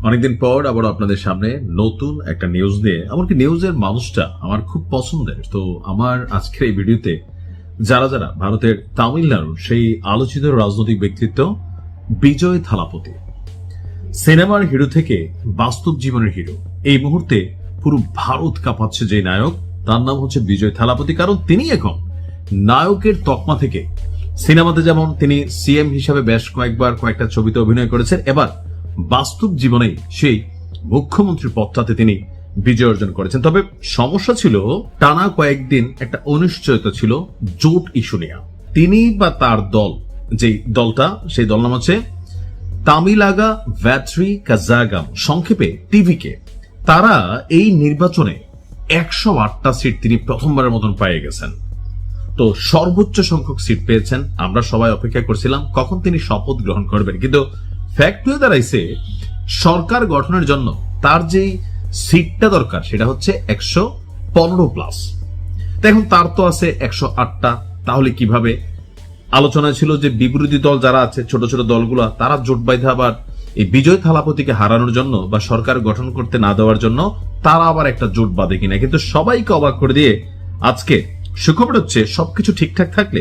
অনেকদিন পর আবার আপনাদের সামনে নতুন একটা নিউজ নিয়ে, এমনকি নিউজের মানুষটা আমার খুব পছন্দের। তো আমার আজকের এই ভিডিওতে যারা যারা ভারতের তামিলনাড়ুর সেই আলোচিত রাজনৈতিক ব্যক্তিত্ব বিজয় থালাপতি, সিনেমার হিরো থেকে বাস্তব জীবনের হিরো, এই মুহূর্তে পুরো ভারত কাঁপাচ্ছে যে নায়ক, তার নাম হচ্ছে বিজয় থালাপতি। কারণ তিনি এখন নায়কের তকমা থেকে সিনেমাতে যেমন তিনি সিএম হিসাবে বেশ কয়েকটা ছবিতে অভিনয় করেছেন, এবার বাস্তব জীবনে সেই মুখ্যমন্ত্রী পদটাতে তিনি বিজয় অর্জন করেছেন। তবে সমস্যা ছিল, টানা কয়েকদিন একটা অনিশ্চয়তা ছিল জোট ইস্যু নিয়ে। তিনি বা তার দল, যে দলটা, সেই দল নাম হচ্ছে তামিলাগা ভ্যাট্রি কাজাগাম, সংক্ষেপে টিভিকে। তারা এই নির্বাচনে 108টা সিট তিনি প্রথমবারের মতন পেয়ে গেছেন। তো সর্বোচ্চ সংখ্যক সিট পেয়েছেন। আমরা সবাই অপেক্ষা করছিলাম কখন তিনি শপথ গ্রহণ করবেন, কিন্তু ফ্যাক্ট হয়ে দাঁড়াইছে সরকার গঠনের জন্য তার যেই সিটটা দরকার সেটা হচ্ছে 115+। এখন তার তো আছে 108টা। তাহলে কিভাবে? আলোচনা ছিল যে বিরোধী দল যারা আছে, ছোট ছোট দলগুলো, তারা জোট বাইধা আবার এই বিজয় থালাপতিকে হারানোর জন্য বা সরকার গঠন করতে না দেওয়ার জন্য তারা আবার একটা জোট বাঁধে কিনা। কিন্তু সবাইকে অবাক করে দিয়ে আজকে সুখবর হচ্ছে সবকিছু ঠিকঠাক থাকলে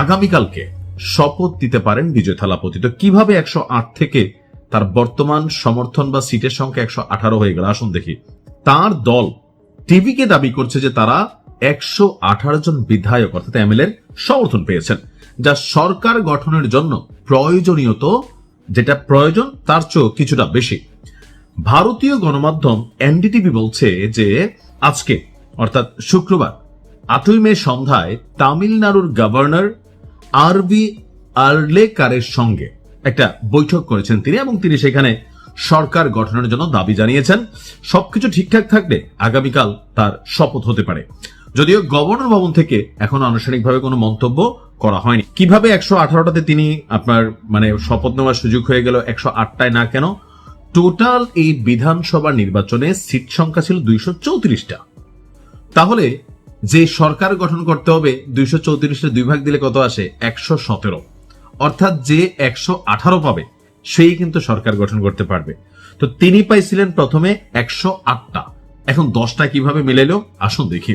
আগামীকালকে শপথ দিতে পারেন বিজয় থালাপতি। তো কিভাবে 108 থেকে তার বর্তমান সমর্থন বা সিটের সংখ্যা 118 হয়ে গেল, আসুন দেখি। তার দল টিভিকে দাবি করছে যে তারা 118 জন বিধায়ক অর্থাৎ এমএলএর সমর্থন পেয়েছেন, যা সরকার গঠনের জন্য প্রয়োজনীয়ত যেটা প্রয়োজন তার চেয়েও কিছুটা বেশি। ভারতীয় গণমাধ্যম এনডিটিভি বলছে যে আজকে অর্থাৎ শুক্রবার 8ই মে সন্ধ্যায় তামিলনাড়ুর গভর্নর আরবি আর্লেকারের সঙ্গে একটা বৈঠক করেছেন তিনি, এবং তিনি সেখানে সরকার গঠনের জন্য দাবি জানিয়েছেন। সবকিছু ঠিকঠাক থাকলে আগামীকাল তার শপথ হতে পারে। যদিও গভর্নর ভবন থেকে এখনো আনুষ্ঠানিকভাবে কোনো মন্তব্য করা হয়নি। কিভাবে 118টাতে তিনি শপথ নেওয়ার সুযোগ হয়ে গেল, 108টায় না কেন? টোটাল এই বিধানসভা নির্বাচনে সিট সংখ্যা ছিল 234টা। তাহলে যে সরকার গঠন করতে হবে 234 দুই ভাগ দিলে কত আসে? 117। অর্থাৎ যে 118 পাবে সেই কিন্তু সরকার গঠন করতে পারবে। তো তিনি পাইছিলেন প্রথমে 108টা, এখন 10টা কিভাবে মিলাইলো আসুন দেখি।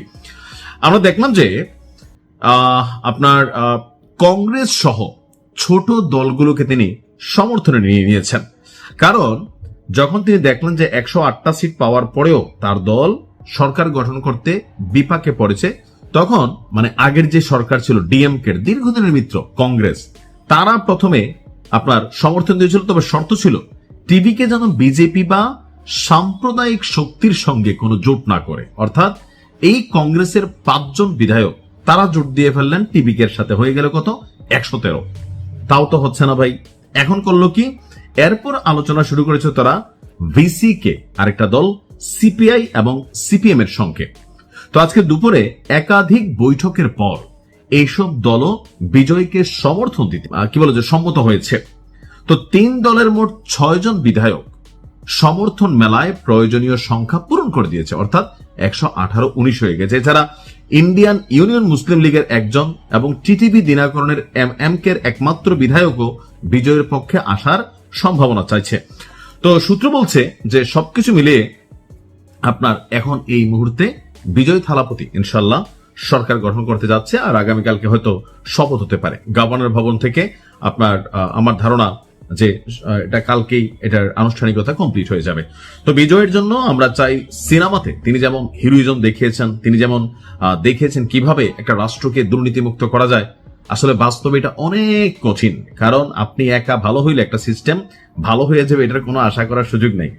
আমরা দেখলাম যে আপনার কংগ্রেস সহ ছোট দলগুলোকে তিনি সমর্থনে নিয়ে নিয়েছেন। কারণ যখন তিনি দেখলেন যে 108টা সিট পাওয়ার পরেও তার দল সরকার গঠন করতে বিপাকে পড়েছে, তখন আগের যে সরকার ছিল ডিএমকে দীর্ঘদিনের মিত্র কংগ্রেস, তারা প্রথমে আপনার সমর্থন দিয়েছিল। তবে শর্ত ছিল টিভিকে যেন বিজেপি বা সাম্প্রদায়িক শক্তির সঙ্গে কোনো জোট না করে। অর্থাৎ এই কংগ্রেসের 5 জন বিধায়ক তারা জোট দিয়ে ফেললেন টিভিকে এর সাথে, হয়ে গেল কত? 113। তাও তো হচ্ছে না ভাই। এখন করলো কি? এরপর আলোচনা শুরু করেছে তারা ভিসিকে, আরেকটা দল সিপিআই এবং সিপিএম এর সঙ্গে। তো আজকে দুপুরে একাধিক বৈঠকের পর এইসব দলও বিজয়কে সমর্থন দিতে সম্মত হয়েছে। তো 3 দলের মোট 6 জন বিধায়ক সমর্থন মেলায় প্রয়োজনীয় সংখ্যা পূরণ করে দিয়েছে, অর্থাৎ 118-19 হয়ে গেছে। এছাড়া ইন্ডিয়ান ইউনিয়ন মুসলিম লীগের একজন এবং টিটিভি দিনাকরণের এমকের একমাত্র বিধায়কও বিজয়ের পক্ষে আসার সম্ভাবনা চাইছে। তো সূত্র বলছে যে সবকিছু মিলিয়ে আপনার এখন এই মুহূর্তে বিজয় থালাপতি ইনশাল্লাহ সরকার গঠন করতে যাচ্ছে, আর আগামীকালকে হয়তো শপথ হতে পারে গভর্নর ভবন থেকে। আপনার আমার ধারণা যে এটা কালকেই এটার আনুষ্ঠানিকতা কমপ্লিট হয়ে যাবে। তো বিজয়ের জন্য আমরা চাই সিনেমাতে তিনি যেমন হিরোইজম দেখিয়েছেন, তিনি যেমন দেখিয়েছেন কিভাবে একটা রাষ্ট্রকে দুর্নীতিমুক্ত করা যায়, আসলে বাস্তবে এটা অনেক কঠিন। কারণ আপনি একা ভালো হইলে একটা সিস্টেম ভালো হয়ে যাবে, এটার কোনো আশা করার সুযোগ নেই।